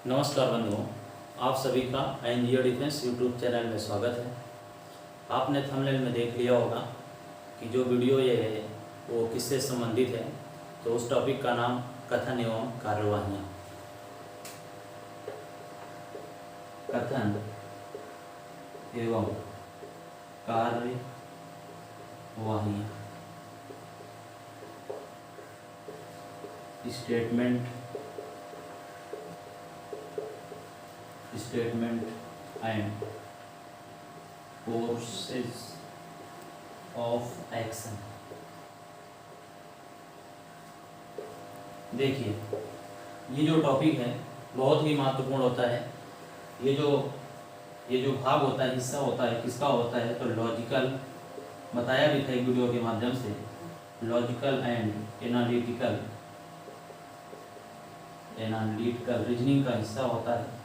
नमस्कार बंधुओं, आप सभी का एनजीओ डिफेंस यूट्यूब चैनल में स्वागत है। आपने थंबनेल में देख लिया होगा कि जो वीडियो ये है वो किससे संबंधित है। तो उस टॉपिक का नाम कथन एवं कार्यवाहियाँ। कथन एवं कार्यवाहियाँ। Statement and courses of action. देखिए, ये जो टॉपिक है बहुत ही महत्वपूर्ण होता है। ये जो भाग होता है, हिस्सा होता है, किसका होता है तो लॉजिकल, बताया भी था एक वीडियो के माध्यम से, लॉजिकल एंड एनालिटिकल रीजनिंग का हिस्सा होता है।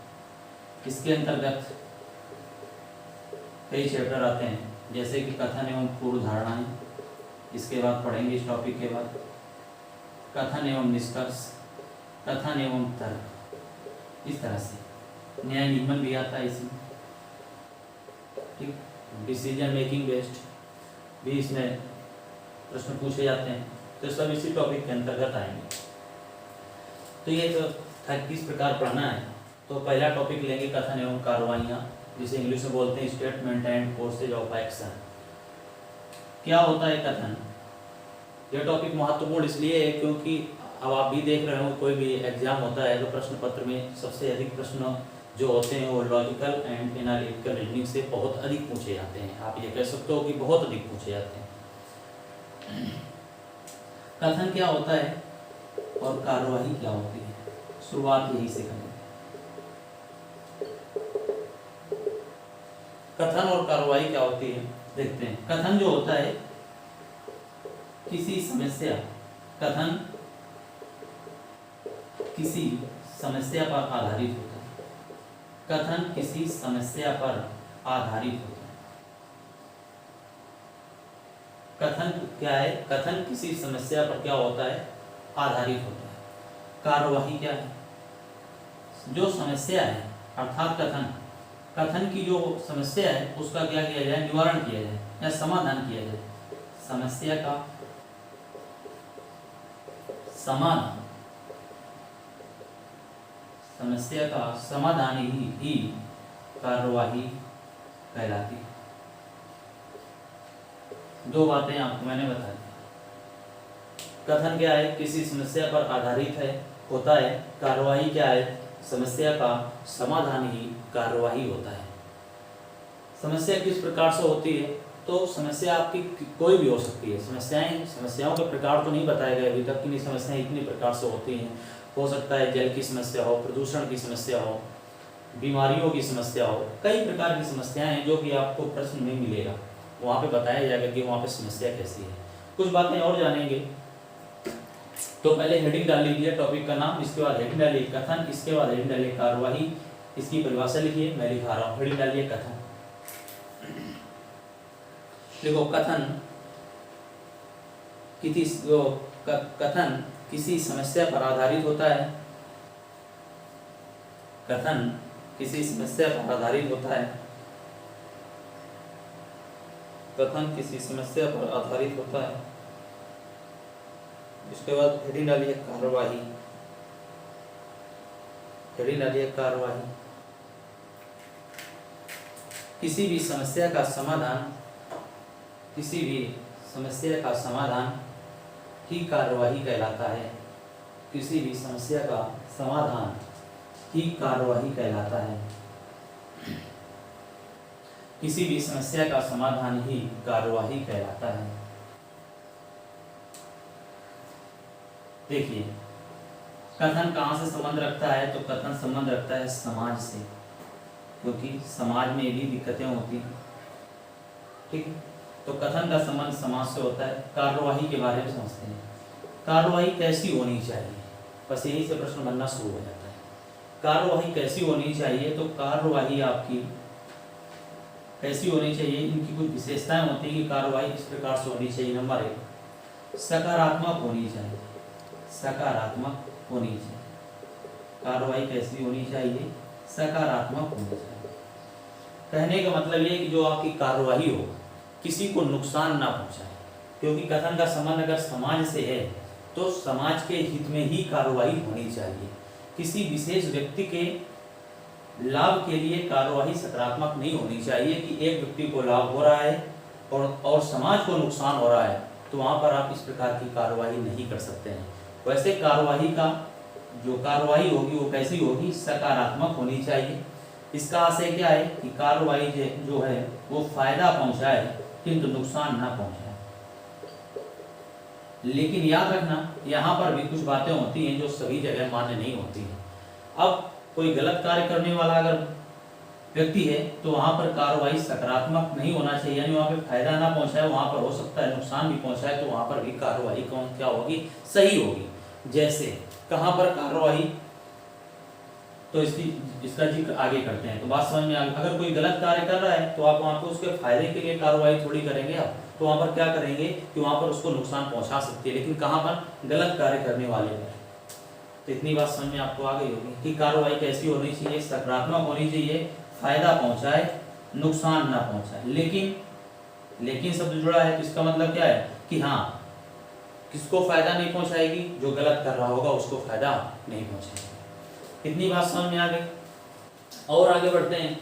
इसके अंतर्गत कई चैप्टर आते हैं, जैसे कि कथन एवं पूर्व धारणाएं। इसके बाद पढ़ेंगे इस टॉपिक के बाद कथन एवं निष्कर्ष, कथन एवं तर्क। इस तरह से न्याय निगमन भी आता है इसमें, ठीक। डिसीजन मेकिंग बेस्ड भी इसमें प्रश्न पूछे जाते हैं। तो सब इसी टॉपिक के अंतर्गत आएंगे। तो ये जो था किस प्रकार पढ़ना है, तो पहला टॉपिक लेंगे कथन एवं कार्यवाहियाँ, जिसे इंग्लिश में बोलते हैं statement and courses of action. क्या होता है कथन? यह टॉपिक महत्वपूर्ण इसलिए है क्योंकि अब आप भी देख रहे हो, कोई भी एग्जाम होता है तो प्रश्न पत्र में सबसे अधिक प्रश्न जो होते हैं वो लॉजिकल एंड एनालिटिकल रीजनिंग से बहुत अधिक पूछे जाते हैं। आप ये कह सकते हो कि बहुत अधिक पूछे जाते हैं। कथन क्या होता है और कार्यवाही क्या होती है, शुरुआत यही से करें। कथन और कार्यवाही क्या होती है देखते हैं। कथन जो होता है किसी समस्या, कथन किसी समस्या पर आधारित होता है। कथन किसी समस्या पर आधारित होता है। कथन क्या है? कथन किसी समस्या पर क्या होता है? आधारित होता है। कार्यवाही क्या है? जो समस्या है अर्थात कथन की जो समस्या है उसका क्या किया जाए? निवारण किया जाए या समाधान किया जाए। समस्या का समाधान, समस्या का समाधान ही कार्यवाही कहलाती है। दो बातें आपको मैंने बता दी। कथन क्या है? किसी समस्या पर आधारित है, होता है। कार्यवाही क्या है? समस्या का समाधान ही कार्यवाही होता है। समस्या किस प्रकार से होती है? तो समस्या आपकी कोई भी हो सकती है। समस्याओं के प्रकार तो नहीं बताए गए अभी तक कि समस्याएं इतनी प्रकार से होती हैं। हो सकता है जल की समस्या हो, प्रदूषण की समस्या हो, बीमारियों की समस्या हो, कई प्रकार की समस्याएं हैं जो कि आपको प्रश्न में मिलेगा, वहाँ पे बताया जाएगा कि वहाँ पे समस्या कैसी है। कुछ बातें और जानेंगे। तो पहले हेडिंग डाल लीजिए टॉपिक का नाम, इसके बाद हेडिंग डालिए कथन, इसके बाद हेडिंग डालिए कार्यवाही। इसकी परिभाषा लिखिए, मैं लिखा रहा हूँ। हेडिंग डालिए कथन। देखो, कथन किसी समस्या पर आधारित होता है। कथन किसी समस्या पर आधारित होता है। कथन किसी समस्या पर आधारित होता है। इसके बाद हेडिंग डालिए कार्यवाही। हेडिंग डालिए कार्यवाही। किसी भी समस्या का समाधान, किसी भी समस्या का समाधान ही कार्यवाही कहलाता है। किसी भी समस्या का समाधान ही कार्यवाही कहलाता है। किसी भी समस्या का समाधान ही कार्यवाही कहलाता है। देखिए, कथन कहाँ से संबंध रखता है? तो कथन संबंध रखता है समाज से, क्योंकि समाज में भी दिक्कतें होती हैं, ठीक। तो कथन का संबंध समाज से होता है। कार्यवाही के बारे में समझते हैं। कार्यवाही कैसी होनी चाहिए? बस यही से प्रश्न बनना शुरू हो जाता है। कार्यवाही कैसी होनी चाहिए? तो कार्यवाही आपकी कैसी होनी चाहिए, इनकी कुछ विशेषताएं होती हैं कि कार्यवाही किस प्रकार से होनी चाहिए। नंबर 1, सकारात्मक होनी चाहिए। सकारात्मक होनी चाहिए। कार्रवाई कैसी होनी चाहिए? सकारात्मक होनी चाहिए। कहने का मतलब ये है कि जो आपकी कार्रवाई हो किसी को नुकसान ना पहुंचाए, क्योंकि कथन का संबंध अगर समाज से है तो समाज के हित में ही कार्रवाई होनी चाहिए। किसी विशेष व्यक्ति के लाभ के लिए कार्रवाई सकारात्मक नहीं होनी चाहिए कि एक व्यक्ति को लाभ हो रहा है और समाज को नुकसान हो रहा है, तो वहाँ पर आप इस प्रकार की कार्रवाई नहीं कर सकते हैं। वैसे कार्रवाई का जो कार्रवाई होगी वो कैसी होगी? सकारात्मक होनी चाहिए। इसका आशय क्या है कि कार्रवाई जो है वो फायदा पहुंचाए किंतु नुकसान ना पहुंचाए। लेकिन याद रखना यहाँ पर भी कुछ बातें होती हैं जो सभी जगह मान्य नहीं होती हैं। अब कोई गलत कार्य करने वाला अगर व्यक्ति है तो वहाँ पर कार्रवाई सकारात्मक नहीं होना चाहिए, यानी वहाँ पे फायदा ना पहुंचाए, वहाँ पर हो सकता है नुकसान भी पहुंचाए, तो वहाँ पर भी कार्रवाई कौन क्या होगी? सही होगी। जैसे कहाँ पर कार्रवाई, तो इसका जिक्र आगे करते हैं तो बात समझ में आ गई। अगर कोई गलत कार्य कर रहा है तो आप वहाँ पर उसके फायदे के लिए कार्रवाई थोड़ी करेंगे आप, तो वहाँ पर क्या करेंगे कि वहाँ पर उसको नुकसान पहुँचा सकती है, लेकिन कहाँ पर? गलत कार्य करने वाले पर। तो इतनी बात समझ में आपको आ गई होगी कि कार्रवाई कैसी होनी चाहिए? सकारात्मक होनी चाहिए, फायदा पहुँचाए, नुकसान ना पहुँचाए। लेकिन शब्द जुड़ा है तो इसका मतलब क्या है कि हाँ, किसको फायदा नहीं पहुँचाएगी? जो गलत कर रहा होगा उसको फायदा नहीं पहुँचाएगी। इतनी बात समझ में आ गई। और आगे बढ़ते हैं।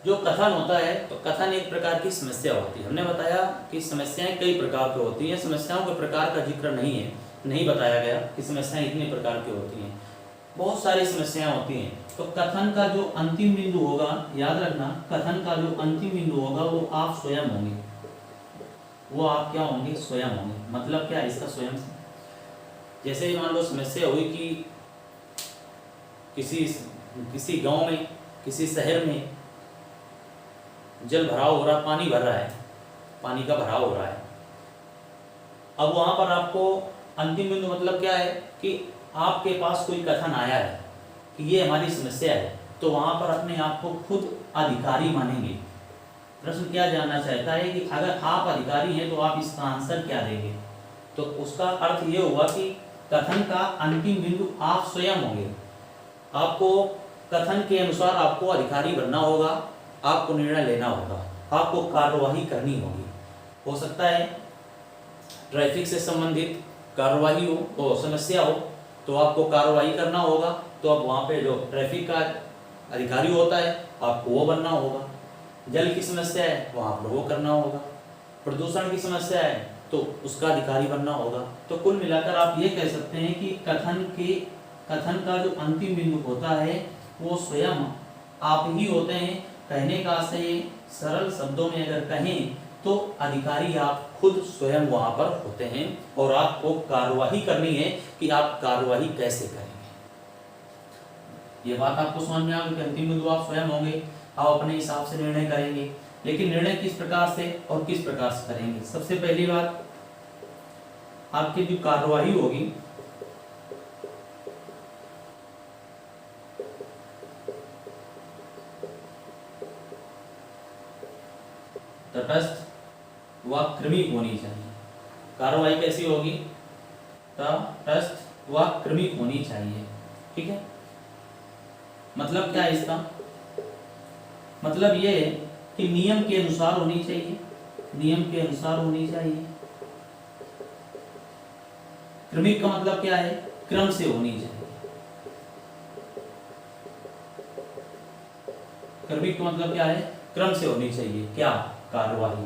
जो कथन होता है तो कथन एक प्रकार की समस्या होती है। हमने बताया कि समस्याएं कई प्रकार की होती हैं। समस्याओं के प्रकार का जिक्र नहीं बताया गया कि समस्याएं इतने प्रकार की होती हैं। बहुत सारी समस्याएं होती हैं। तो कथन का जो अंतिम बिंदु होगा, याद रखना, कथन का जो अंतिम बिंदु होगा वो आप स्वयं होंगे। वो आप क्या होंगे? स्वयं होंगे। मतलब क्या है इसका? स्वयं से जैसे मान लो समस्या हुई कि किसी गांव में, किसी शहर में जल भराव हो रहा, पानी भर रहा है, पानी का भराव हो रहा है। अब वहां पर आपको अंतिम बिंदु मतलब क्या है कि आपके पास कोई कथन आया है कि ये हमारी समस्या है, तो वहां पर अपने आप को खुद अधिकारी मानेंगे। प्रश्न क्या जानना चाहता है कि अगर आप अधिकारी हैं तो आप इसका आंसर क्या देंगे? तो उसका अर्थ ये हुआ कि कथन का अंतिम बिंदु आप स्वयं होंगे। आपको कथन के अनुसार आपको अधिकारी बनना होगा, आपको निर्णय लेना होगा, आपको कार्यवाही करनी होगी। हो सकता है ट्रैफिक से संबंधित कार्यवाही हो, समस्या हो, तो आपको कार्रवाई करना होगा। तो अब वहाँ पे जो ट्रैफिक का अधिकारी होता है आपको वो बनना होगा। जल की समस्या है वहाँ पर वो करना होगा। प्रदूषण की समस्या है तो उसका अधिकारी बनना होगा। तो कुल मिलाकर आप ये कह सकते हैं कि कथन का जो अंतिम बिंदु होता है वो स्वयं आप ही होते हैं। कहने का आशय सरल शब्दों में अगर कहें तो अधिकारी आप खुद स्वयं वहां पर होते हैं और आपको कार्यवाही करनी है कि आप कार्यवाही कैसे करेंगे। ये बात आपको समझ में आ गई कि अंतिम बिंदु आप स्वयं होंगे, आप अपने हिसाब से निर्णय करेंगे। लेकिन निर्णय किस प्रकार से और किस प्रकार से करेंगे? सबसे पहली बात, आपकी जो कार्यवाही होगी तटस्थ व क्रमिक होनी चाहिए। कार्रवाई कैसी होगी? तटस्थ व क्रमिक होनी चाहिए। ठीक है, मतलब क्या है इसका? मतलब ये है कि नियम के अनुसार होनी चाहिए, नियम के अनुसार होनी चाहिए। क्रमिक का मतलब क्या है? क्रम से होनी चाहिए। क्रमिक का मतलब क्या है? क्रम से होनी चाहिए। क्या? कार्यवाही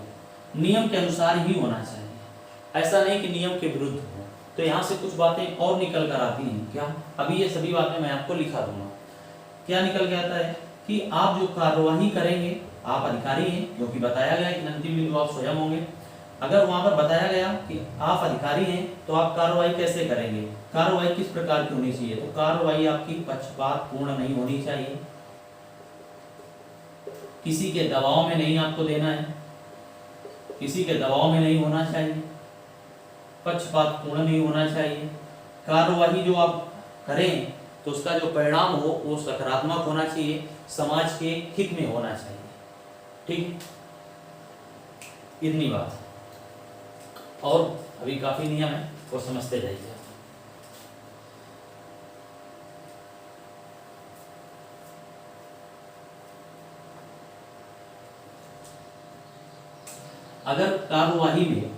नियम के अनुसार ही होना चाहिए। ऐसा नहीं कि नियम के विरुद्ध हो। तो यहाँ से कुछ बातें और निकल कर आती हैं। क्या? अभी ये सभी बातें मैं आपको लिखा दूंगा। क्या निकल के आता है कि आप जो कार्यवाही करेंगे, आप अधिकारी हैं, जो कि बताया गया कि अंतिम बिंदु आप स्वयं होंगे। अगर वहां पर बताया गया कि आप अधिकारी हैं तो आप कार्रवाई कैसे करेंगे? कार्रवाई किस प्रकार की होनी चाहिए? तो कार्रवाई आपकी पक्षपातपूर्ण नहीं होनी चाहिए, किसी के दबाव में नहीं आपको देना है, किसी के दबाव में नहीं होना चाहिए, पक्षपातपूर्ण नहीं होना चाहिए। कार्यवाही जो आप करें तो उसका जो परिणाम हो वो सकारात्मक होना चाहिए, समाज के हित में होना चाहिए। ठीक, इतनी बात। और अभी काफी नियम है। वो समझते जाइए। अगर कार्यवाही में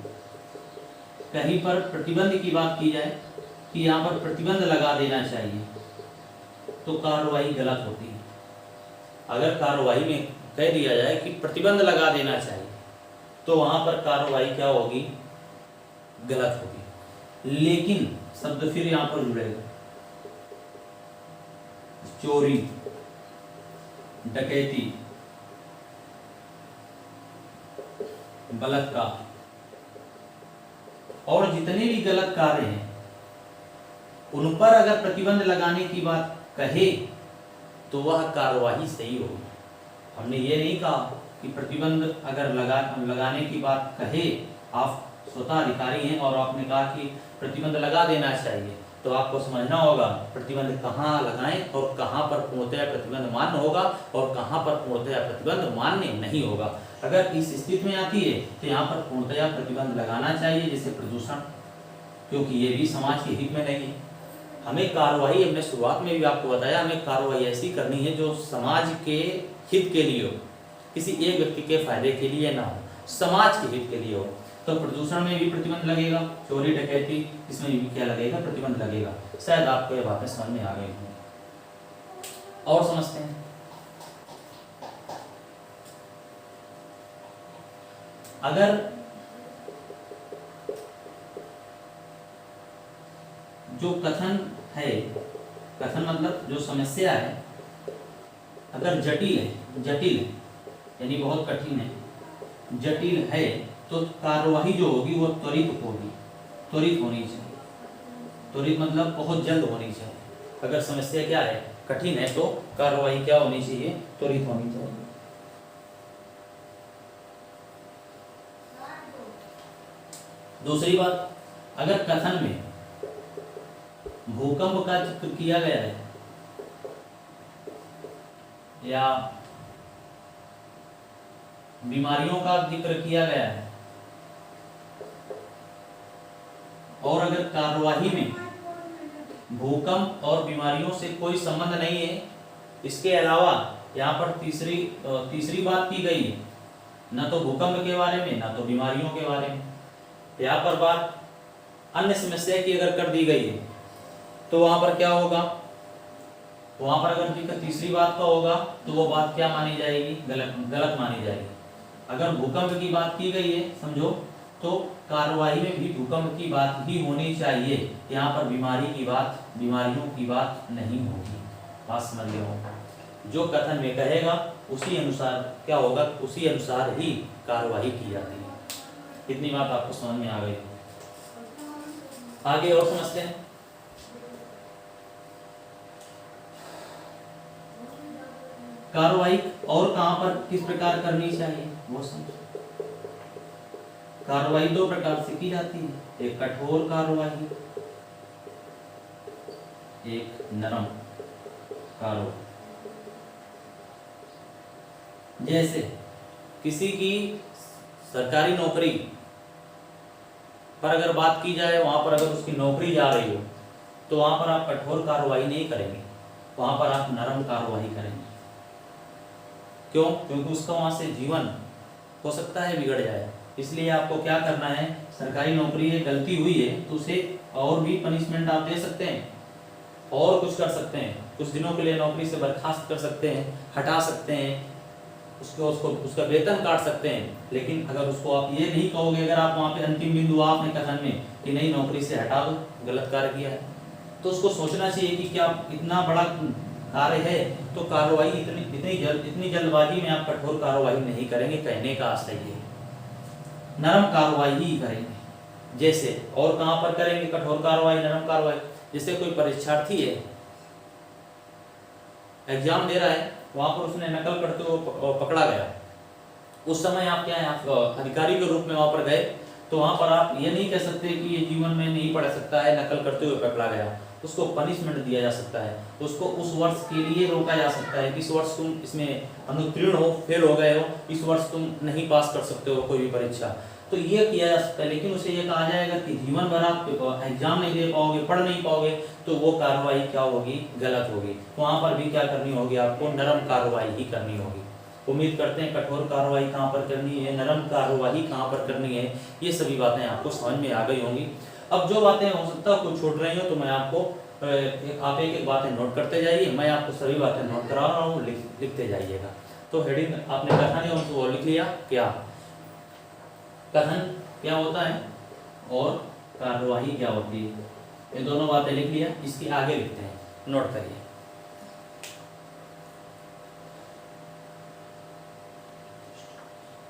कहीं पर प्रतिबंध की बात की जाए कि यहाँ पर प्रतिबंध लगा देना चाहिए, तो कार्यवाही गलत होती है। अगर कार्यवाही में कह दिया जाए कि प्रतिबंध लगा देना चाहिए, तो वहां पर कार्यवाही क्या होगी? गलत होगी। लेकिन शब्द फिर यहां पर जुड़ेगा, चोरी, डकैती, बलात्कार और जितने भी गलत कार्य हैं उन पर अगर प्रतिबंध लगाने की बात कहे तो वह कार्यवाही सही होगी। हमने ये नहीं कहा कि प्रतिबंध अगर लगाने की बात कहे, आप स्वतः अधिकारी हैं और आपने कहा कि प्रतिबंध लगा देना चाहिए, तो आपको समझना होगा प्रतिबंध कहाँ लगाएं और कहाँ पर पूर्णतया प्रतिबंध मान्य होगा और कहाँ पर पूर्णतया प्रतिबंध मान्य नहीं होगा। अगर इस स्थिति में आती है तो यहाँ पर पूर्णतया प्रतिबंध लगाना चाहिए, जैसे प्रदूषण, क्योंकि ये भी समाज के हित में नहीं है। हमें कार्रवाई, हमने शुरुआत में भी आपको बताया, हमें कार्रवाई ऐसी करनी है जो समाज के हित के लिए हो, किसी एक व्यक्ति के फायदे के लिए ना हो, समाज के हित के लिए हो। तो प्रदूषण में भी प्रतिबंध लगेगा, चोरी डकैती इसमें भी क्या लगेगा? प्रतिबंध लगेगा। शायद आपको ये बातें समझ में आ गई होंगी। और समझते हैं, अगर जो कथन है, कथन मतलब जो समस्या है, अगर जटिल है यानी बहुत कठिन है, जटिल है, तो कार्यवाही जो होगी वो त्वरित होगी, त्वरित होनी चाहिए। त्वरित मतलब बहुत जल्द होनी चाहिए। अगर समस्या क्या है? कठिन है, तो कार्यवाही क्या होनी चाहिए? त्वरित होनी चाहिए। दूसरी बात, अगर कथन में भूकंप का जिक्र किया गया है या बीमारियों का जिक्र किया गया है और अगर कार्यवाही में भूकंप और बीमारियों से कोई संबंध नहीं है, इसके अलावा यहाँ पर तीसरी बात की गई है, ना तो भूकंप के बारे में ना तो बीमारियों के बारे में, यहाँ पर बात अन्य समस्या की अगर कर दी गई है, तो वहां पर क्या होगा? वहां पर अगर जिक्र तीसरी बात का होगा तो वो बात क्या मानी जाएगी? गलत मानी जाएगी। अगर भूकंप की बात की गई है, समझो, तो कार्यवाही में भी भूकंप की बात ही होनी चाहिए। यहाँ पर बीमारियों की बात नहीं होगी। बात समझ गए हो? जो कथन में कहेगा उसी अनुसार क्या होगा? उसी अनुसार ही कार्यवाही की जाती है। इतनी बात आपको समझ में आ गई। आगे और समझते हैं। कार्रवाई और कहां पर किस प्रकार करनी चाहिए वो समझो। कार्रवाई दो प्रकार से की जाती है, एक कठोर कार्रवाई, एक नरम कार्रवाई। जैसे किसी की सरकारी नौकरी पर अगर बात की जाए, वहां पर अगर उसकी नौकरी जा रही हो, तो वहां पर आप कठोर कार्रवाई नहीं करेंगे, वहां पर आप नरम कार्रवाई करेंगे। क्यों? क्योंकि उसका वहां से जीवन हो सकता है बिगड़ जाए। इसलिए आपको क्या करना है? सरकारी नौकरी है, गलती हुई है तो उसे और भी पनिशमेंट आप दे सकते हैं और कुछ कर सकते हैं। कुछ दिनों के लिए नौकरी से बर्खास्त कर सकते हैं, हटा सकते हैं, उसका वेतन काट सकते हैं। लेकिन अगर उसको आप ये नहीं कहोगे, अगर आप वहाँ पे अंतिम बिंदु आपने कथन में कि नहीं नौकरी से हटा दो, गलत कार्य किया है, तो उसको सोचना चाहिए कि क्या इतना बड़ा कार्य है तो कार्रवाई इतनी जल्दबाजी में आप कठोर कार्रवाई नहीं करेंगे। कहने का आशय है नरम कार्रवाई ही करेंगे। जैसे और कहां पर करेंगे कठोर कार्रवाई, नरम कार्रवाई? जैसे कोई परीक्षार्थी है, एग्जाम दे रहा है, वहां पर उसने नकल करते हुए पकड़ा गया, उस समय आप क्या है, आप अधिकारी के रूप में वहां पर गए, तो वहां पर आप ये नहीं कह सकते कि ये जीवन में नहीं पढ़ सकता है, नकल करते हुए पकड़ा गया। उसको पनिशमेंट दिया जा सकता है, उसको उस वर्ष के लिए रोका जा सकता है कि इस वर्ष तुम इसमें अनुत्तीर्ण हो, फेल हो गए हो, इस वर्ष तुम नहीं पास कर सकते हो कोई भी परीक्षा, तो ये किया जा सकता है। लेकिन उसे ये कहा जाएगा कि जीवन भर आप एग्जाम नहीं दे पाओगे, पढ़ नहीं पाओगे, तो वो कार्रवाई क्या होगी, गलत होगी। वहाँ पर भी क्या करनी होगी, आपको नरम कार्रवाई ही करनी होगी। उम्मीद करते हैं कठोर कार्रवाई कहाँ पर करनी है, नरम कार्रवाई कहाँ पर करनी है, ये सभी बातें आपको समझ में आ गई होंगी। अब जो बातें हो सकता है कुछ छूट रही हो तो मैं आपको आप एक एक बातें नोट करते जाइए, मैं आपको सभी बातें नोट करा रहा हूँ, लिखते जाइएगा। तो हेडिंग आपने कथन एवं वो लिख लिया, क्या कथन क्या होता है और कार्यवाही क्या होती है, ये दोनों बातें लिख लिया। इसके आगे लिखते हैं, नोट करिए।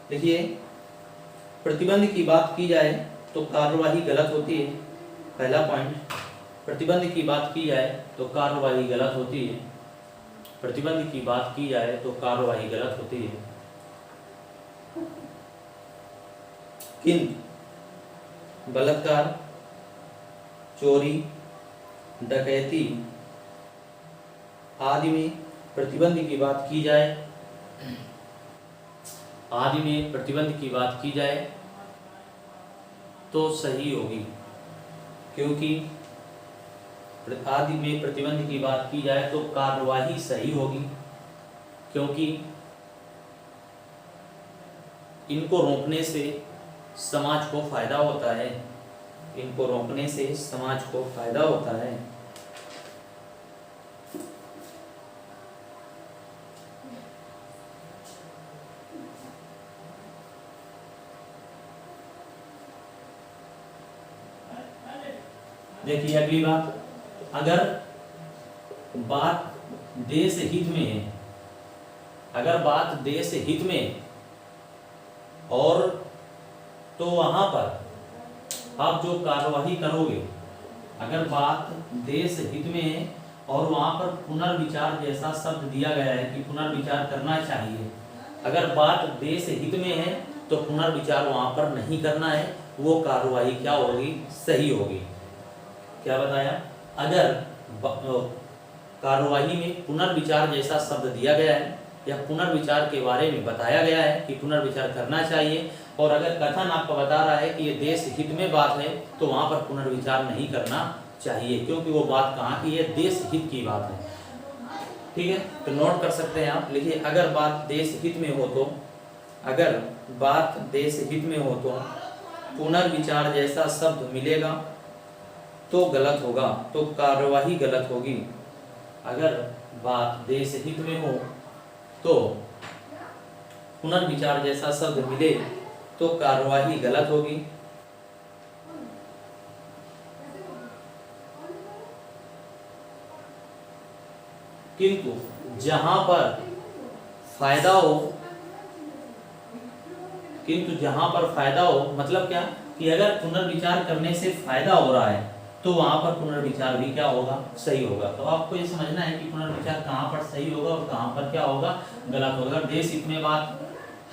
देखिए, प्रतिबंध की बात की जाए तो कार्यवाही गलत होती है। पहला पॉइंट, प्रतिबंध की बात की जाए तो कार्यवाही गलत होती है। प्रतिबंध की बात की जाए तो कार्यवाही गलत होती है। किंतु बलात्कार, चोरी, डकैती आदि में प्रतिबंध की बात की जाए, आदि में प्रतिबंध की बात की जाए तो सही होगी, क्योंकि आदि में प्रतिबंध की बात की जाए तो कार्यवाही सही होगी, क्योंकि इनको रोकने से समाज को फायदा होता है। इनको रोकने से समाज को फायदा होता है। देखिए अगली बात, अगर बात देश हित में है, अगर बात देश हित में और तो वहां पर आप जो कार्यवाही करोगे, अगर बात देश हित में है और वहां पर पुनर्विचार जैसा शब्द दिया गया है कि पुनर्विचार करना चाहिए, अगर बात देश हित में है तो पुनर्विचार वहां पर नहीं करना है, वो कार्यवाही क्या होगी, सही होगी। क्या बताया, अगर कार्यवाही में पुनर्विचार जैसा शब्द दिया गया है या पुनर्विचार के बारे में बताया गया है कि पुनर्विचार करना चाहिए, और अगर कथन आपको बता रहा है कि ये देश हित में बात है, तो वहां पर पुनर्विचार नहीं करना चाहिए, क्योंकि वो बात कहाँ की है, देश हित की बात है। ठीक है, तो नोट कर सकते हैं आप, लिखिए अगर बात देश हित में हो तो, अगर बात देश हित में हो तो पुनर्विचार जैसा शब्द मिलेगा तो गलत होगा, तो कार्यवाही गलत होगी। अगर बात देश हित में हो तो पुनर्विचार जैसा शब्द मिले तो कार्यवाही गलत होगी। किंतु जहां पर फायदा हो, किंतु जहां पर फायदा हो मतलब क्या, कि अगर पुनर्विचार करने से फायदा हो रहा है तो वहां पर पुनर्विचार भी क्या होगा, सही होगा। तो आपको ये समझना है कि पुनर्विचार कहाँ पर सही होगा और कहाँ पर क्या होगा, गलत होगा। अगर देश हित में बात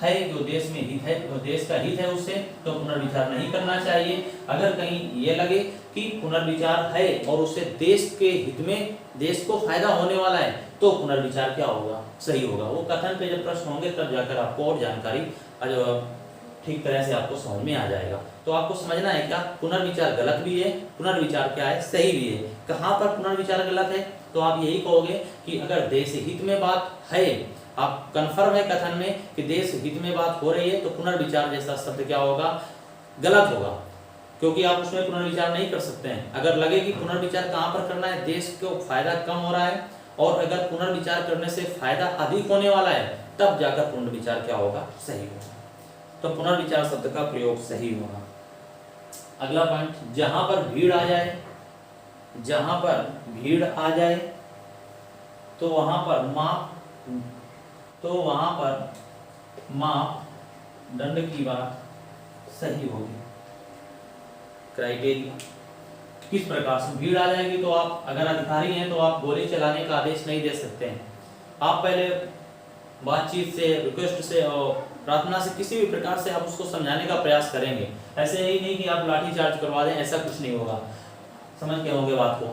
है, जो देश में हित है, जो देश का हित है उससे, तो पुनर्विचार नहीं करना चाहिए। अगर कहीं ये लगे कि पुनर्विचार है और उससे देश के हित में, देश को फायदा होने वाला है, तो पुनर्विचार क्या होगा, सही होगा। वो कथन पे जब प्रश्न होंगे तब जाकर आपको और जानकारी ठीक तरह से आपको समझ में आ जाएगा। तो आपको समझना है क्या, पुनर्विचार गलत भी है, पुनर्विचार क्या है, सही भी है। कहाँ पर पुनर्विचार गलत है, तो आप यही कहोगे कि अगर देश हित में बात है, आप कंफर्म है कथन में कि देश हित में बात हो रही है, तो पुनर्विचार जैसा शब्द क्या होगा, गलत होगा, क्योंकि आप उसमें पुनर्विचार नहीं कर सकते हैं। अगर लगे कि पुनर्विचार कहाँ पर करना है, देश को फायदा कम हो रहा है और अगर पुनर्विचार करने से फायदा अधिक होने वाला है, तब जाकर पुनर्विचार क्या होगा, सही होगा। तो पुनर्विचार शब्द का प्रयोग सही होगा। अगला पॉइंट, जहां पर भीड़ आ जाए, जहां पर भीड़ आ जाए तो वहां पर माप दंड की बात सही होगी। क्राइटेरिया किस प्रकार से, भीड़ आ जाएगी तो आप अगर अधिकारी हैं तो आप गोली चलाने का आदेश नहीं दे सकते हैं। आप पहले बातचीत से, रिक्वेस्ट से और प्रार्थना से, किसी भी प्रकार से आप उसको समझाने का प्रयास करेंगे। ऐसे ही नहीं कि आप लाठी चार्ज करवा दें, ऐसा कुछ नहीं होगा। समझ गए होंगे बात को।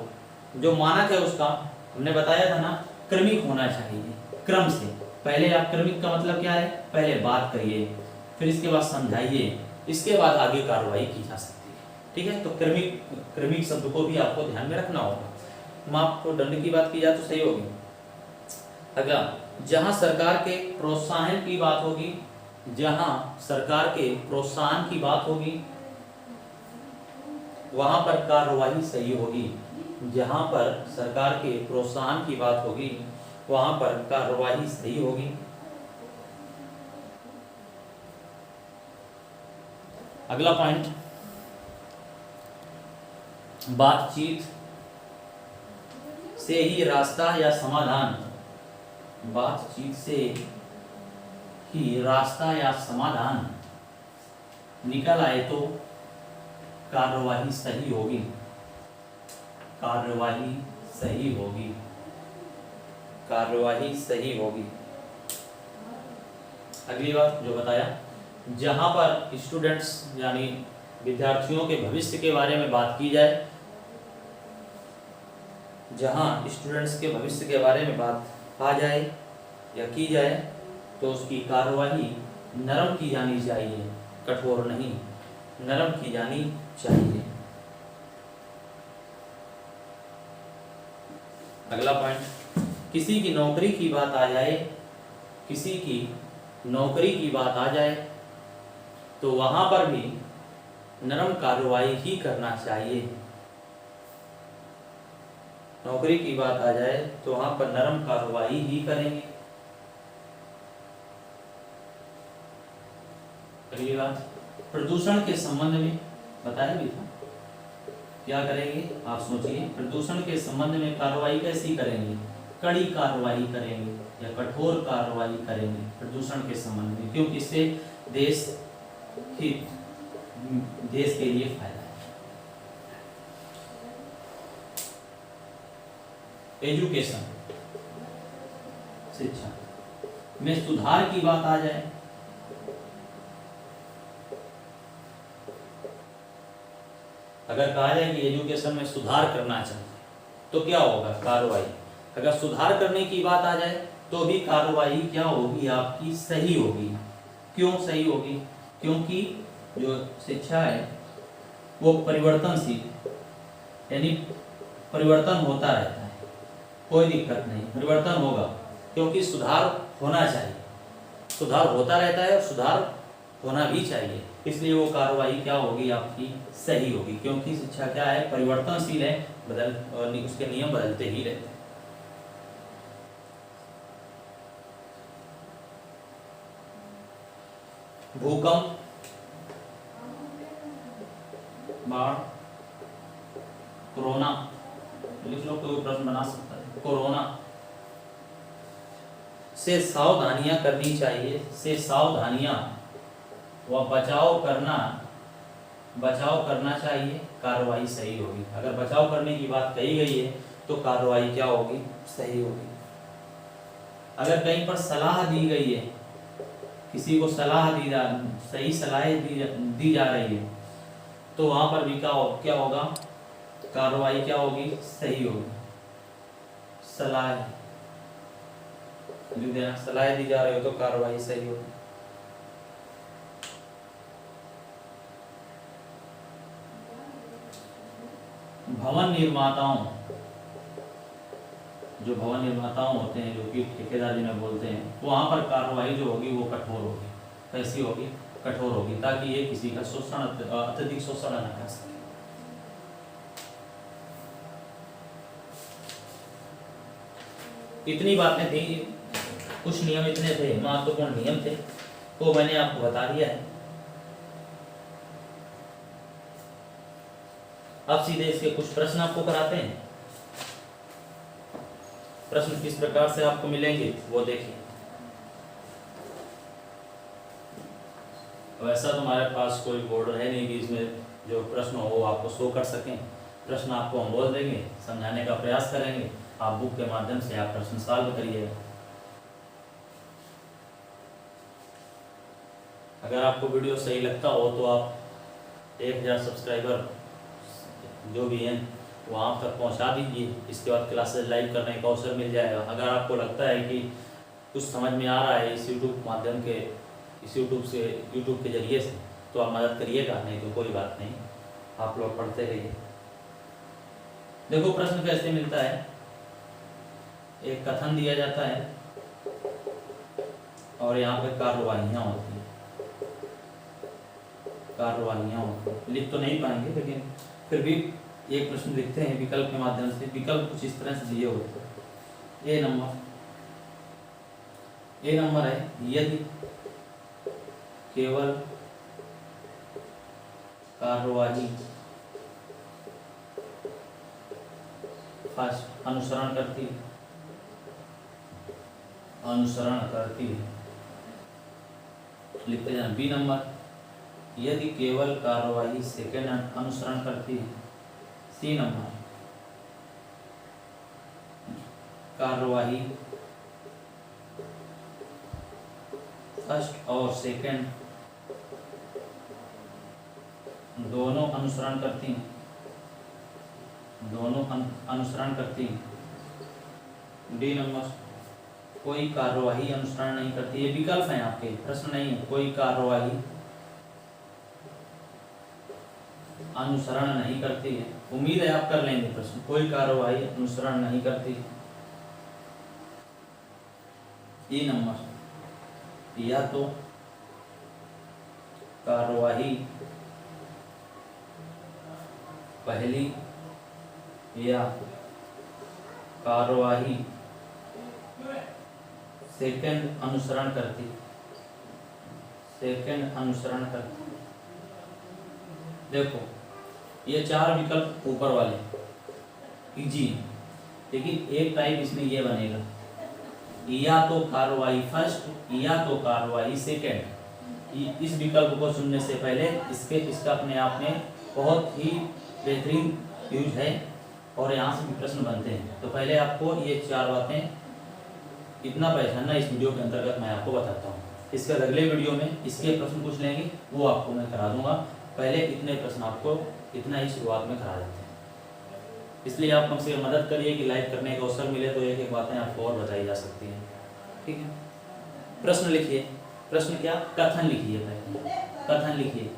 जो मानक है उसका हमने बताया था ना, क्रमिक होना चाहिए, क्रम से। पहले आप क्रमिक का मतलब क्या है, पहले बात करिए, फिर इसके बाद समझाइए, इसके बाद आगे कार्रवाई की जा सकती है। ठीक है, तो क्रमिक शब्द को भी आपको ध्यान में रखना होगा। माप तो दंड की बात की जाए तो सही होगी। अगला, जहां सरकार के प्रोत्साहन की बात होगी, जहां सरकार के प्रोत्साहन की बात होगी वहां पर कार्यवाही सही होगी। जहां पर सरकार के प्रोत्साहन की बात होगी वहां पर कार्यवाही सही होगी। अगला पॉइंट, बातचीत से ही रास्ता या समाधान, बातचीत से ही रास्ता या समाधान निकल आए तो कार्यवाही सही होगी, कार्यवाही सही होगी, कार्यवाही सही होगी। अगली बात जो बताया, जहां पर स्टूडेंट्स यानी विद्यार्थियों के भविष्य के बारे में बात की जाए, जहां स्टूडेंट्स के भविष्य के बारे में बात आ जाए या की जाए तो उसकी कार्यवाही नरम की जानी चाहिए, कठोर नहीं, नरम की जानी चाहिए। अगला पॉइंट, किसी की नौकरी की बात आ जाए, किसी की नौकरी की बात आ जाए तो वहां पर भी नरम कार्रवाई ही करना चाहिए। नौकरी की बात आ जाए तो वहां पर नरम कार्रवाई ही करेंगे। अगली बात, प्रदूषण के संबंध में बताया भी था, क्या करेंगे आप सोचिए, प्रदूषण के संबंध में कार्रवाई कैसी करेंगे, कड़ी कार्रवाई करेंगे या कठोर कार्रवाई करेंगे प्रदूषण के संबंध में, क्योंकि इससे देश के लिए फायदा है। एजुकेशन, शिक्षा में सुधार की बात आ जाए, अगर कहा जाए कि एजुकेशन में सुधार करना चाहिए तो क्या होगा, कार्रवाई। अगर सुधार करने की बात आ जाए तो भी कार्रवाई क्या होगी आपकी, सही होगी। क्यों सही होगी, क्योंकि जो शिक्षा है वो परिवर्तनशील, यानी परिवर्तन होता रहता है, कोई दिक्कत नहीं, परिवर्तन होगा, क्योंकि सुधार होना चाहिए, सुधार होता रहता है और सुधार होना भी चाहिए, इसलिए वो कार्रवाई क्या होगी आपकी, सही होगी, क्योंकि शिक्षा क्या है, परिवर्तनशील है, उसके नियम बदलते ही रहते हैं। भूकंप, बाढ़, कोरोना, लिख लो, कोई प्रश्न बना सकता है, कोरोना से सावधानियां करनी चाहिए, से सावधानियां व बचाव करना चाहिए, कार्रवाई सही होगी। अगर बचाव करने की बात कही गई है तो कार्रवाई क्या होगी, सही होगी। अगर कहीं पर सलाह दी गई है, किसी को सही सलाहें दी जा रही है तो वहां पर भी क्या होगा, कार्रवाई क्या होगी, सही होगी। सलाह दी जा रही हो तो कार्रवाई सही होगी। भवन निर्माताओं, जो भवन निर्माताओं होते हैं, जो कि ठेकेदार जिन्हें बोलते हैं, वहां पर कार्रवाई जो होगी वो कठोर होगी। कैसी होगी, कठोर होगी, ताकि ये किसी का शोषण, अत्यधिक शोषण न कर सके। इतनी बातें थी, कुछ नियम इतने थे, महत्वपूर्ण नियम थे, वो मैंने आपको बता दिया है। अब सीधे इसके कुछ प्रश्न आपको कराते हैं। प्रश्न किस प्रकार से आपको मिलेंगे वो देखिए। वैसा तो हमारे पास कोई बोर्ड है नहीं कि इसमें जो प्रश्न हो वो आपको शो कर सकें। प्रश्न आपको हम बोल देंगे, समझाने का प्रयास करेंगे, आप बुक के माध्यम से आप प्रश्न सॉल्व करिएगा। अगर आपको वीडियो सही लगता हो तो आप 1000 सब्सक्राइबर जो भी हैं वहाँ तक पहुँचा दीजिए। इसके बाद क्लासेस लाइव करने का अवसर मिल जाएगा। अगर आपको लगता है कि कुछ समझ में आ रहा है इस यूट्यूब माध्यम के, इस यूट्यूब के जरिए से, तो आप मदद करिएगा, नहीं तो कोई बात नहीं, आप लोग पढ़ते रहिए। देखो प्रश्न कैसे मिलता है। एक कथन दिया जाता है और यहाँ पे कार्यवाहियाँ होती हैं, कार्यवाहियाँ होती हैं। लिख तो नहीं पाएंगे लेकिन फिर भी एक प्रश्न लिखते हैं विकल्प के माध्यम से। विकल्प कुछ इस तरह से दिए होते हैं। ए नंबर है, यदि केवल कार्यवाही फर्स्ट अनुसरण करती है, लिखते जाना। बी नंबर, यदि केवल कार्यवाही सेकेंड अनुसरण करती है। सी नंबर, कार्यवाही फर्स्ट और सेकेंड दोनों अनुसरण करती हैं, अनुसरण करती हैं। डी नंबर, कोई कार्यवाही अनुसरण नहीं करती। ये विकल्प हैं आपके, प्रश्न नहीं है। कोई कार्यवाही अनुसरण नहीं करती है। उम्मीद है आप कर लेंगे प्रश्न। कोई कार्यवाही अनुसरण नहीं करती। ई नंबर, या तो कार्यवाही पहली या कार्यवाही सेकंड अनुसरण करती, देखो ये चार विकल्प ऊपर वाले इजी, लेकिन एक टाइप इसमें ये बनेगा, या तो कार्यवाही फर्स्ट या तो कार्यवाही सेकंड। इस विकल्प को चुनने से पहले इसका अपने आप में बहुत ही बेहतरीन यूज है और यहाँ से भी प्रश्न बनते हैं। तो पहले आपको ये चार बातें इतना पहचानना इस वीडियो के अंतर्गत मैं आपको बताता हूँ। इसके अगले वीडियो में इसके प्रश्न पूछ लेंगे, वो आपको मैं करा दूंगा। पहले इतने प्रश्न आपको इतना ही शुरुआत में करा देते हैं। इसलिए आप हमसे मदद करिए कि लाइव करने का अवसर मिले तो एक एक बातें आपको और बताई जा सकती हैं। ठीक है, प्रश्न लिखिए। प्रश्न क्या? कथन लिखिए। पहले कथन लिखिए।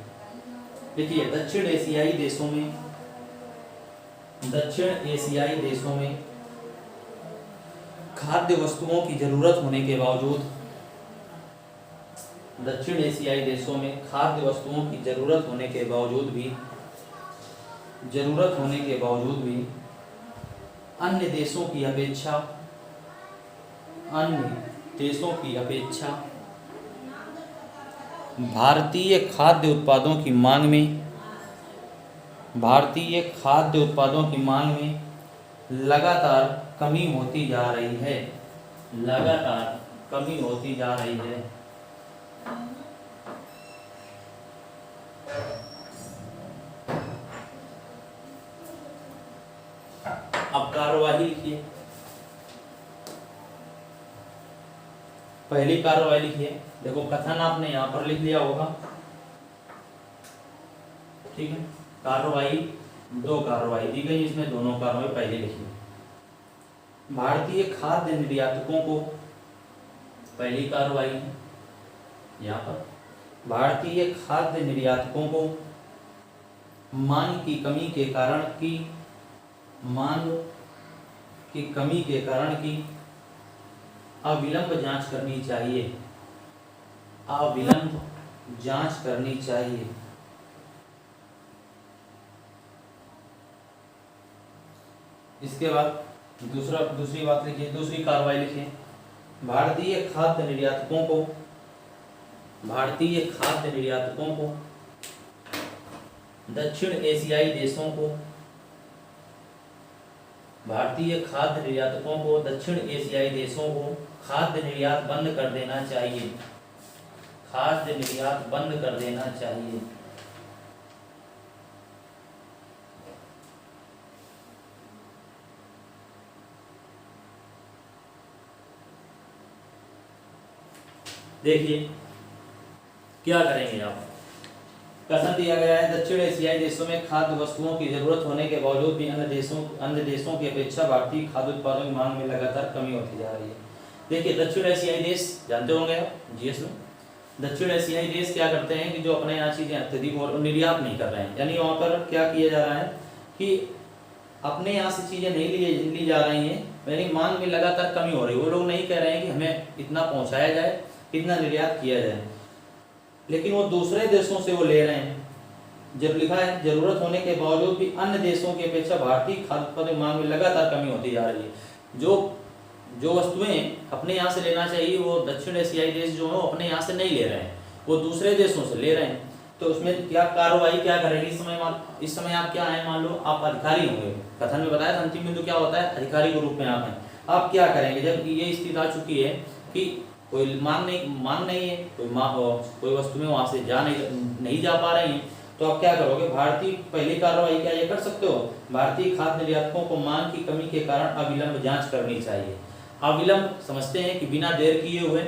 देखिए, दक्षिण एशियाई देशों में खाद्य वस्तुओं की जरूरत होने के बावजूद, दक्षिण एशियाई देशों में खाद्य वस्तुओं की जरूरत होने के बावजूद भी अन्य देशों की अपेक्षा भारतीय खाद्य उत्पादों की मांग में लगातार कमी होती जा रही है। अब कार्यवाही लिखिए। पहली कार्यवाही लिखिए। देखो, कथन आपने यहाँ पर लिख लिया होगा। ठीक है, कार्यवाही दो कार्यवाही दी गई, इसमें दोनों कार्यवाही पहले लिखिए। भारतीय खाद्य निर्यातकों को, पहली कार्यवाही यहाँ पर, भारतीय खाद्य निर्यातकों को मांग की कमी के कारण की अविलंब जांच करनी चाहिए। इसके बाद दूसरी बात लिखिए, दूसरी कार्रवाई लिखिए। भारतीय खाद्य निर्यातकों को दक्षिण एशियाई देशों को खाद्य निर्यात बंद कर देना चाहिए। देखिए क्या करेंगे आप। कथन दिया गया है दक्षिण एशियाई देशों में खाद्य वस्तुओं की जरूरत होने के बावजूद भी अन्य देशों की अपेक्षा भारतीय खाद्य उत्पादों की मांग में लगातार कमी होती जा रही है। देखिए दक्षिण एशियाई देश जानते होंगे आप जीएस में, दक्षिण एशियाई देश क्या करते हैं कि जो अपने यहाँ चीजें अत्यधिक और निर्यात नहीं कर रहे हैं, यानी वहाँ पर क्या किया जा रहा है कि अपने यहाँ से चीजें नहीं ली जा रही हैं, यानी मांग में लगातार कमी हो रही है। वो लोग नहीं कह रहे हैं कि हमें इतना पहुँचाया जाए, इतना निर्यात किया जाए, लेकिन वो दूसरे देशों से वो ले रहे हैं। जब लिखा है जरूरत होने के बावजूद भी अन्य देशों की अपेक्षा भारतीय खाद्य उत्पादन मांग में लगातार कमी होती जा रही है। जो वस्तुएं अपने यहाँ से लेना चाहिए वो दक्षिण एशियाई देश जो है वो अपने यहाँ से नहीं ले रहे हैं, वो दूसरे देशों से ले रहे हैं। तो उसमें क्या कार्रवाई क्या करेगी इस समय आप क्या है, मान लो आप अधिकारी होंगे, कथन में बताया था अंतिम बिंदु क्या होता है, अधिकारी के रूप में आप हैं। आप क्या करेंगे जब ये स्थिति आ चुकी है कि कोई मांग नहीं है, कोई वस्तुएं वहां से नहीं जा पा रही हैं, तो आप क्या करोगे, भारतीय पहली कार्रवाई क्या ये कर सकते हो, भारतीय खाद्य निर्यातकों को मांग की कमी के कारण अविलंब जांच करनी चाहिए। अविलंब समझते हैं कि बिना देर किए हुए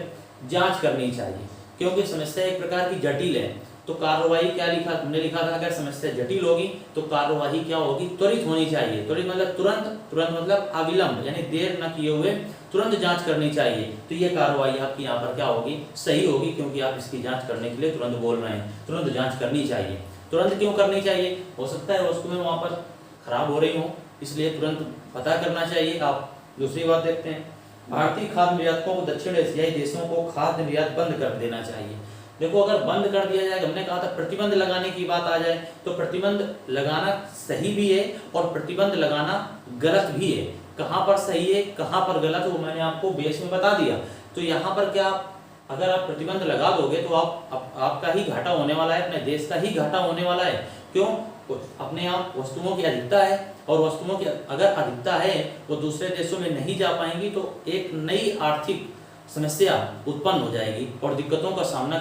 जांच करनी चाहिए, क्योंकि समस्या एक प्रकार की जटिल है। तो कार्रवाई क्या लिखा, तुमने लिखा था अगर समस्या जटिल होगी तो कार्रवाई क्या होगी, त्वरित होनी चाहिए। त्वरित मतलब तुरंत मतलब अविलंब, यानी देर न किए हुए तुरंत जांच करनी चाहिए। तो ये कार्रवाई आपकी यहाँ पर क्या होगी, सही होगी, क्योंकि आप इसकी जांच करने के लिए तुरंत बोल रहे हैं, तुरंत जांच करनी चाहिए। तुरंत क्यों करनी चाहिए, हो सकता है वस्तुएं वहाँ पर खराब हो रही हो, इसलिए तुरंत पता करना चाहिए। आप दूसरी बात देखते हैं, भारतीय खाद्य निर्यातकों को दक्षिण एशियाई देशों को खाद्य निर्यात बंद कर देना चाहिए। देखो अगर बंद कर दिया जाए, हमने कहा था प्रतिबंध लगाने की बात आ जाए, तो प्रतिबंध लगाना सही भी है और प्रतिबंध लगाना गलत भी है। कहाँ पर सही है कहाँ पर गलत है वो मैंने आपको बेस में बता दिया। तो यहाँ पर क्या, अगर आप प्रतिबंध लगा दोगे तो आपका ही घाटा होने वाला है, अपने देश का ही घाटा होने वाला है। क्यों, अपने यहाँ वस्तुओं की अधिकता है और वस्तुओं की अगर अधिकता है वो दूसरे देशों में नहीं जा पाएंगी तो एक नई आर्थिक समस्या उत्पन्न हो जाएगी और दिक्कतों का सामना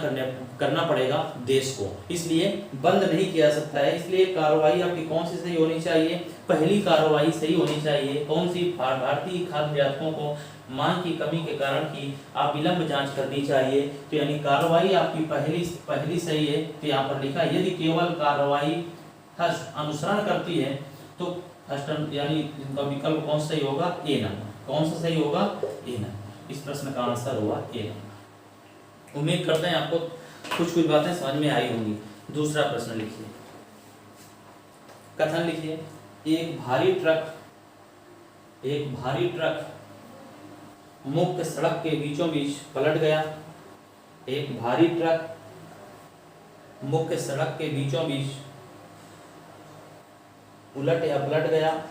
करना पड़ेगा देश को, इसलिए बंद नहीं किया जा सकता है। इसलिए कार्रवाई आपकी कौन सी सही होनी चाहिए, पहली कार्रवाई सही होनी चाहिए। कौन सी, भारतीय खाद्य निर्यातकों को मांग की कमी के कारण की आप विलंब जांच करनी चाहिए। तो यानी कार्रवाई आपकी पहली सही है। तो यहाँ पर लिखा यदि केवल कार्रवाई अनुसरण करती है तो यानी इनका विकल्प कौन सा सही होगा, ए नंबर। कौन सा सही होगा, ए नंबर। इस प्रश्न का आंसर हुआ ए नंबर। उम्मीद करते हैं आपको कुछ बातें समझ में आई होंगी। दूसरा प्रश्न लिखिए, कथन लिखिए, एक भारी ट्रक मुख्य सड़क के बीचों बीच पलट गया। एक भारी ट्रक मुख्य सड़क के बीचों बीच उलट या पलट गया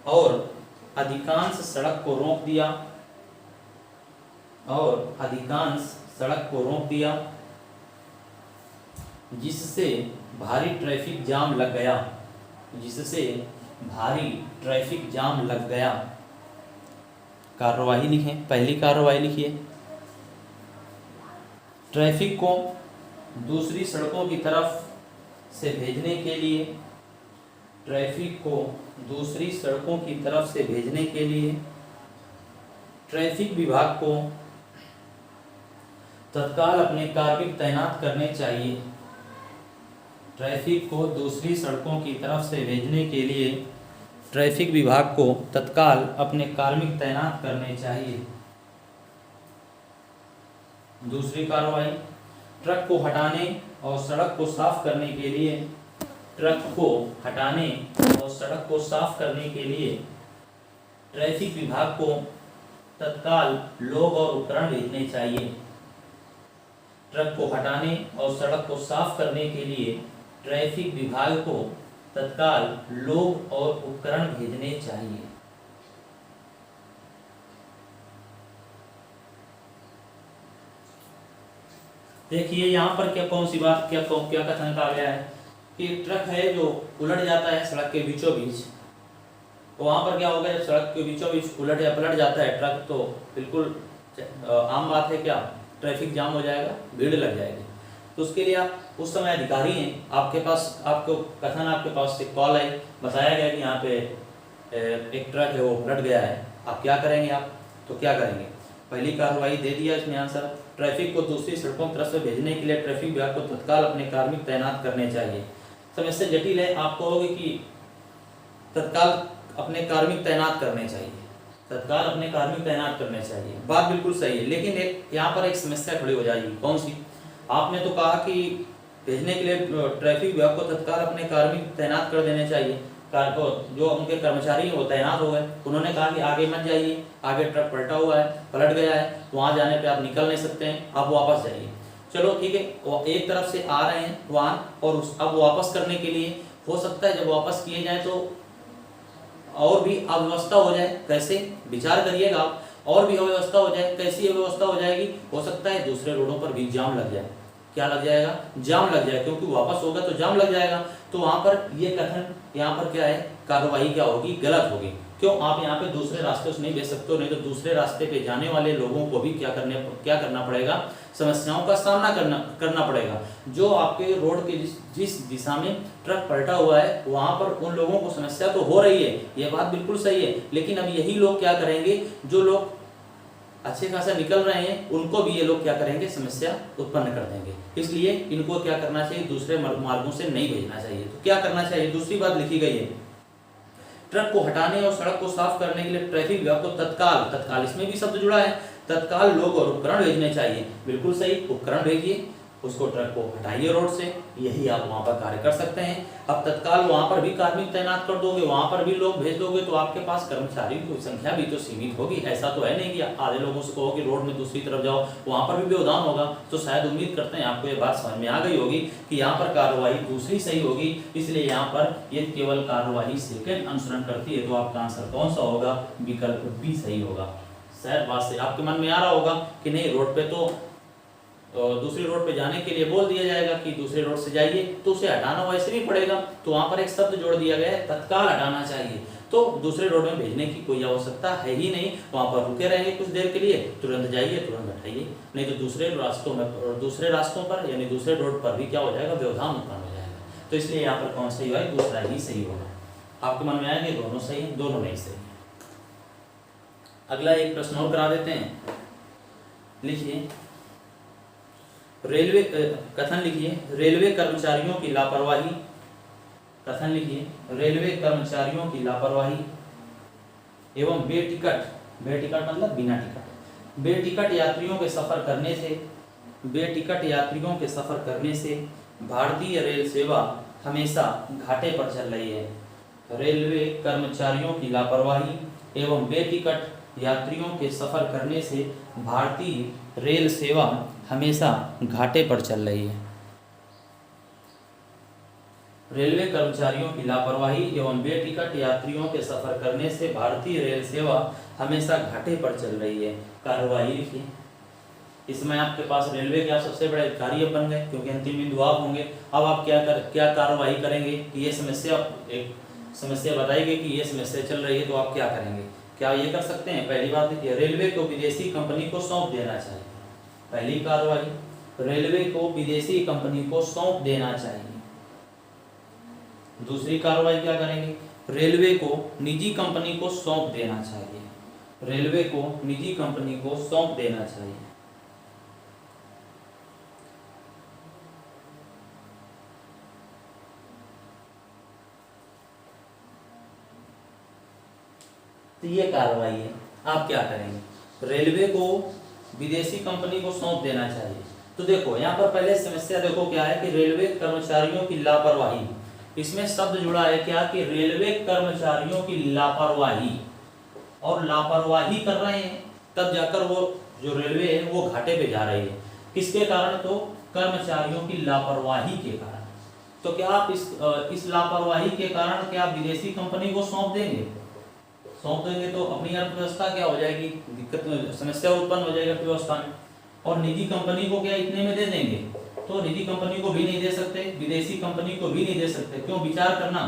और अधिकांश सड़क को रोक दिया, जिससे भारी ट्रैफिक जाम लग गया। कार्रवाई लिखें, पहली कार्रवाई लिखिए, ट्रैफिक को दूसरी सड़कों की तरफ से भेजने के लिए ट्रैफिक विभाग को तत्काल अपने कार्मिक तैनात करने चाहिए। ट्रैफिक को दूसरी सड़कों की तरफ से भेजने के लिए ट्रैफिक विभाग को तत्काल अपने कार्मिक तैनात करने चाहिए। दूसरी कार्रवाई, ट्रक को हटाने और सड़क को साफ करने के लिए ट्रैफिक विभाग को तत्काल लोग और उपकरण भेजने चाहिए। ट्रक को हटाने और सड़क को साफ करने के लिए ट्रैफिक विभाग को तत्काल लोग और उपकरण भेजने चाहिए। देखिए यहाँ पर क्या कौन सी बात क्या कथन कहा गया है कि ट्रक है जो उलट जाता है सड़क के बीचों बीच। वहां पर क्या होगा, जब सड़क के बीचों बीच उलट या पलट जाता है ट्रक तो बिल्कुल आम बात है, क्या ट्रैफिक जाम हो जाएगा, भीड़ लग जाएगी। तो उसके लिए आप उस समय अधिकारी हैं, आपके पास एक कॉल आई, बताया गया कि यहाँ पे एक ट्रक है वो पलट गया है, आप क्या करेंगे, आप तो क्या करेंगे, पहली कार्रवाई दे दिया इसमें आंसर, ट्रैफिक को दूसरी सड़कों की तरफ से भेजने के लिए ट्रैफिक विभाग को तत्काल अपने कार्मिक तैनात करने चाहिए। समस्या जटिल है, आप कहोगे कि तत्काल अपने कार्मिक तैनात करने चाहिए, तत्काल अपने कार्मिक तैनात करने चाहिए, बात बिल्कुल सही है। लेकिन एक यहाँ पर एक समस्या खड़ी हो जाएगी, कौन सी? आपने तो कहा कि भेजने के लिए ट्रैफिक विभाग को तत्काल अपने कार्मिक तैनात कर देने चाहिए, जो उनके कर्मचारी हैं वो तैनात हो गए, उन्होंने कहा कि आगे मत जाइए, आगे ट्रक पलटा हुआ है, पलट गया है, वहाँ जाने पे आप निकल नहीं सकते हैं, आप वापस जाइए। चलो ठीक है, वो एक तरफ से आ रहे हैं वाहन और अब वापस करने के लिए हो सकता है जब वापस किए जाए तो और भी अव्यवस्था हो जाए। कैसे? विचार करिएगा आप, और भी अव्यवस्था हो जाए। कैसी अव्यवस्था हो जाएगी? हो सकता है दूसरे रोडों पर भी जाम लग जाए। क्या लग जाएगा? जाम लग जाए, क्योंकि वापस होगा तो जाम लग जाएगा। तो वहां पर ये कथन यहाँ पर क्या है, कार्रवाई क्या होगी? गलत होगी। क्यों? आप यहाँ पे दूसरे रास्ते से नहीं भेज सकते हो, नहीं तो दूसरे रास्ते पे जाने वाले लोगों को भी क्या करना पड़ेगा? समस्याओं का सामना करना पड़ेगा। जो आपके रोड के जिस दिशा में ट्रक पलटा हुआ है वहां पर उन लोगों को समस्या तो हो रही है, ये बात बिल्कुल सही है। लेकिन अब यही लोग क्या करेंगे, जो लोग अच्छे खासा निकल रहे हैं उनको भी ये लोग क्या करेंगे? समस्या उत्पन्न कर देंगे। इसलिए इनको क्या करना चाहिए? दूसरे मार्गों से नहीं भेजना चाहिए। तो क्या करना चाहिए? दूसरी बात लिखी गई है, ट्रक को हटाने और सड़क को साफ करने के लिए ट्रैफिक विभाग को तत्काल, इसमें भी शब्द जुड़ा है, तत्काल लोग और उपकरण भेजने चाहिए। बिल्कुल सही, उपकरण भेजिए, उसको ट्रक को हटाइए रोड से, यही आप वहां पर कार्य कर सकते हैं। अब तत्काल वहां पर भी कार्मिक तैनात कर दोगे, वहां पर भी लोग भेज दोगे, तो आपके पास कर्मचारियों की संख्या भी तो सीमित होगी। ऐसा तो है नहीं कि आधे लोगों से कहो कि रोड में दूसरी तरफ जाओ, वहां पर भी व्यवधान होगा। तो शायद उम्मीद करते हैं आपको ये बात समझ में आ गई होगी कि यहाँ पर कार्रवाई दूसरी सही होगी। इसलिए यहाँ पर ये केवल कार्रवाई सेकंड अनुसरण करती है। तो आपका आंसर कौन सा होगा? विकल्प बी सही होगा। शायद बात से आपके मन में आ रहा होगा कि नहीं, रोड पे तो दूसरी रोड पे जाने के लिए बोल दिया जाएगा कि दूसरे रोड से जाइए, तो उसे हटाना वैसे भी पड़ेगा। तो वहां पर एक शब्द जोड़ दिया गया है, तत्काल हटाना चाहिए। तो दूसरे रोड में भेजने की कोई आवश्यकता है ही नहीं, वहां पर रुके रहेंगे कुछ देर के लिए, तुरंत जाइए, तुरंत हटाइए। नहीं तो दूसरे रास्तों पर यानी दूसरे रोड पर भी क्या हो जाएगा? व्यवधान उत्पन्न हो जाएगा। तो इसलिए यहाँ पर कौन सही होगा? दूसरा ही सही होगा। आपके मन में आएंगे दोनों सही है, दोनों नहीं सही। अगला एक प्रश्न और करा देते हैं, लिखिए रेलवे कथन लिखिए, रेलवे कर्मचारियों की लापरवाही। कथन लिखिए, रेलवे कर्मचारियों की लापरवाही एवं बेटिकट मतलब बिना टिकट, बेटिकट यात्रियों के सफर करने से भारतीय रेल सेवा हमेशा घाटे पर चल रही है। रेलवे कर्मचारियों की लापरवाही एवं बेटिकट यात्रियों के सफर करने से भारतीय रेल सेवा हमेशा घाटे पर चल रही है। रेलवे कर्मचारियों की लापरवाही एवं बेटिकट यात्रियों के सफर करने से भारतीय रेल सेवा हमेशा घाटे पर चल रही है। कार्रवाई लिखिए। इसमें आपके पास रेलवे के आप सबसे बड़े अधिकारी बन गए, क्योंकि अंतिम बिंदु आप होंगे। अब आप क्या कार्रवाई करेंगे कि ये समस्या, एक समस्या बताएगी कि ये समस्या चल रही है, तो आप क्या करेंगे? क्या ये कर सकते हैं? पहली बात देखिए, रेलवे को विदेशी कंपनी को सौंप देना चाहिए। पहली कार्रवाई, रेलवे को विदेशी कंपनी को सौंप देना चाहिए। दूसरी कार्रवाई क्या करेंगे? रेलवे को निजी कंपनी को सौंप देना चाहिए। रेलवे को निजी कंपनी को सौंप देना चाहिए। तो ये कार्रवाई है। आप क्या करेंगे? रेलवे को विदेशी कंपनी को सौंप देना चाहिए। तो देखो यहाँ पर पहले समस्या देखो क्या है कि रेलवे कर्मचारियों की लापरवाही, इसमें शब्द जुड़ा है क्या कि रेलवे कर्मचारियों की लापरवाही, और लापरवाही कर रहे हैं तब जाकर वो जो रेलवे है वो घाटे पे जा रही है। किसके कारण? तो कर्मचारियों की लापरवाही के कारण। तो क्या आप इस लापरवाही के कारण क्या विदेशी कंपनी को सौंप देंगे? सौंप देंगे तो अपनी अर्थव्यवस्था क्या हो जाएगी? दिक्कत, समस्या उत्पन्न हो जाएगी अर्थव्यवस्था में। और निजी कंपनी को क्या इतने में दे देंगे? तो निजी कंपनी को भी नहीं दे सकते, विदेशी कंपनी को भी नहीं दे सकते। क्यों? विचार करना,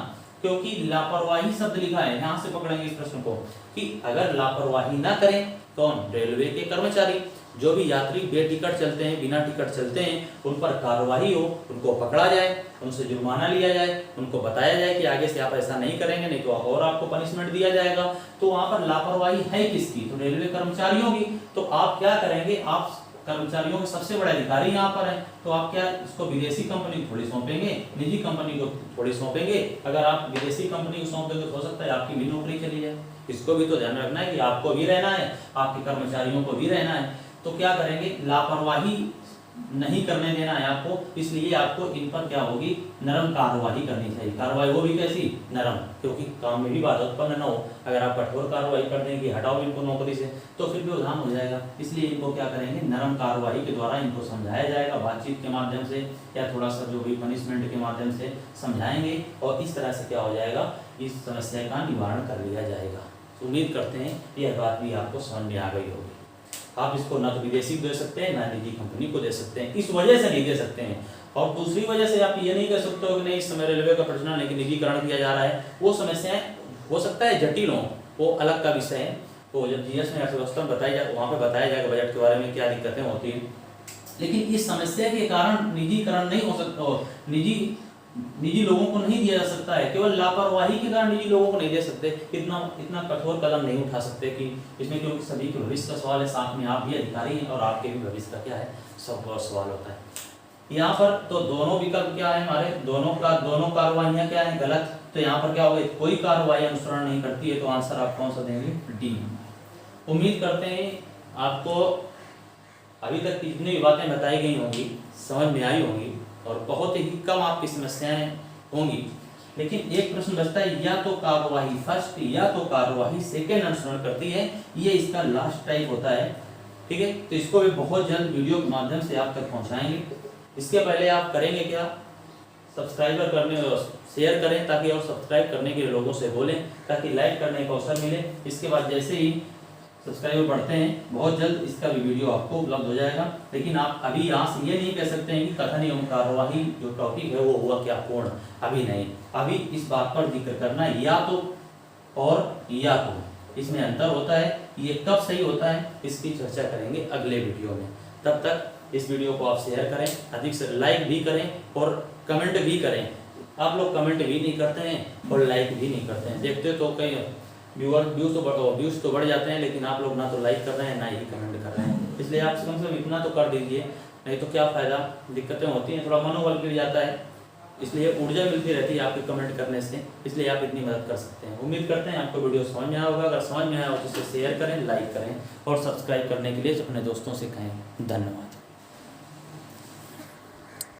क्योंकि लापरवाही शब्द लिखा है। यहाँ से पकड़ेंगे इस प्रश्न को कि अगर लापरवाही ना करें, कौन? रेलवे के कर्मचारी। जो भी यात्री बेटिकट चलते हैं, बिना टिकट चलते हैं, उन पर कार्रवाई हो, उनको पकड़ा जाए, उनसे जुर्माना लिया जाए, उनको बताया जाए कि आगे से आप ऐसा नहीं करेंगे, नहीं तो और आपको पनिशमेंट दिया जाएगा। तो वहां पर लापरवाही है किसकी? तो रेलवे कर्मचारियों की। तो आप क्या करेंगे? आप कर्मचारियों के सबसे बड़े अधिकारी यहाँ पर है, तो आप क्या इसको विदेशी कंपनी को थोड़ी सौंपेंगे, निजी कंपनी को थोड़ी सौंपेंगे। अगर आप विदेशी कंपनी को सौंप देंगे तो हो सकता है आपकी भी नौकरी चली जाए। इसको भी तो ध्यान रखना है कि आपको भी रहना है, आपके कर्मचारियों को भी रहना है। तो क्या करेंगे, लापरवाही नहीं करने देना है आपको, इसलिए आपको इन पर क्या होगी, नरम कार्रवाई करनी चाहिए। कार्रवाई वो भी कैसी, नरम, क्योंकि काम में भी बाधा उत्पन्न न हो। अगर आप कठोर कार्रवाई कर देंगे, हटाओ इनको नौकरी से, तो फिर भी उधाम हो जाएगा। इसलिए इनको क्या करेंगे, नरम कार्रवाई के द्वारा इनको समझाया जाएगा, बातचीत के माध्यम से या थोड़ा सा जो भी पनिशमेंट के माध्यम से समझाएंगे, और इस तरह से क्या हो जाएगा, इस समस्या का निवारण कर लिया जाएगा। उम्मीद करते हैं यह बात भी आपको समझ में आ गई होगी। आप इसको न तो विदेशी को दे सकते हैं, ना निजी कंपनी को दे सकते हैं, इस वजह से नहीं दे सकते हैं। और दूसरी वजह से आप ये नहीं कह सकते हो कि नहीं इस समय रेलवे का प्रचलन है कि निजीकरण किया जा रहा है, वो समस्याएं हो सकता है जटिल हो, वो अलग का विषय है। तो जब जीएस में अर्थव्यवस्था में बताई जाए, वहाँ पे बताया जाएगा बजट के बारे में क्या दिक्कतें होती हैं। लेकिन इस समस्या के कारण निजीकरण नहीं हो सकता, निजी लोगों को नहीं दिया जा सकता है, केवल लापरवाही के कारण निजी लोगों को नहीं दे सकते। इतना कठोर कदम नहीं उठा सकते कि इसमें, क्योंकि सभी के भविष्य का सवाल है, साथ में आप भी अधिकारी हैं और आपके भी भविष्य का क्या है, सब सवाल होता है। यहाँ पर तो दोनों विकल्प क्या है हमारे, दोनों कार्रवाइयाँ क्या है, गलत। तो यहाँ पर क्या होगा, कोई कार्रवाई अनुसरण नहीं करती है, तो आंसर आप कौन सा देंगे, डी। उम्मीद करते हैं आपको अभी तक जितनी भी बातें बताई गई होंगी समझ में आई होंगी, और बहुत ही कम आपकी समस्याएं होंगी। लेकिन एक प्रश्न बचता है, या तो कार्यवाही फर्स्ट या तो कार्यवाही सेकेंड अनुसरण करती है, ये इसका लास्ट टाइप होता है। ठीक है, तो इसको भी बहुत जल्द वीडियो के माध्यम से आप तक पहुंचाएंगे। इसके पहले आप करेंगे क्या, सब्सक्राइबर करने और शेयर करें, ताकि और सब्सक्राइब करने के लिए लोगों से बोलें, ताकि लाइक करने का अवसर मिले। इसके बाद जैसे ही सब्सक्राइबर बढ़ते हैं, बहुत जल्द इसका भी वीडियो आपको उपलब्ध हो जाएगा। लेकिन आप अभी यहाँ से ये नहीं कह सकते हैं कि कथन एवं कार्यवाही जो टॉपिक है वो हुआ क्या पूर्ण, अभी नहीं। अभी इस बात पर जिक्र करना है, या तो और या तो, इसमें अंतर होता है। ये कब सही होता है इसकी चर्चा करेंगे अगले वीडियो में। तब तक इस वीडियो को आप शेयर करें, अधिक से लाइक भी करें और कमेंट भी करें। आप लोग कमेंट भी नहीं करते हैं और लाइक भी नहीं करते हैं, देखते तो कई व्यूज तो बढ़ जाते हैं, लेकिन आप लोग ना तो लाइक कर रहे हैं ना ही कमेंट कर रहे हैं। इसलिए आप कम से कम इतना तो कर दीजिए, नहीं तो क्या फ़ायदा, दिक्कतें होती हैं, थोड़ा मनोबल गिर जाता है। इसलिए ऊर्जा मिलती रहती है आपके कमेंट करने से, इसलिए आप इतनी मदद कर सकते हैं। उम्मीद करते हैं आपको वीडियो समझ में आया होगा। अगर समझ में आया हो तो इसे शेयर करें, लाइक करें और सब्सक्राइब करने के लिए अपने दोस्तों से कहें। धन्यवाद।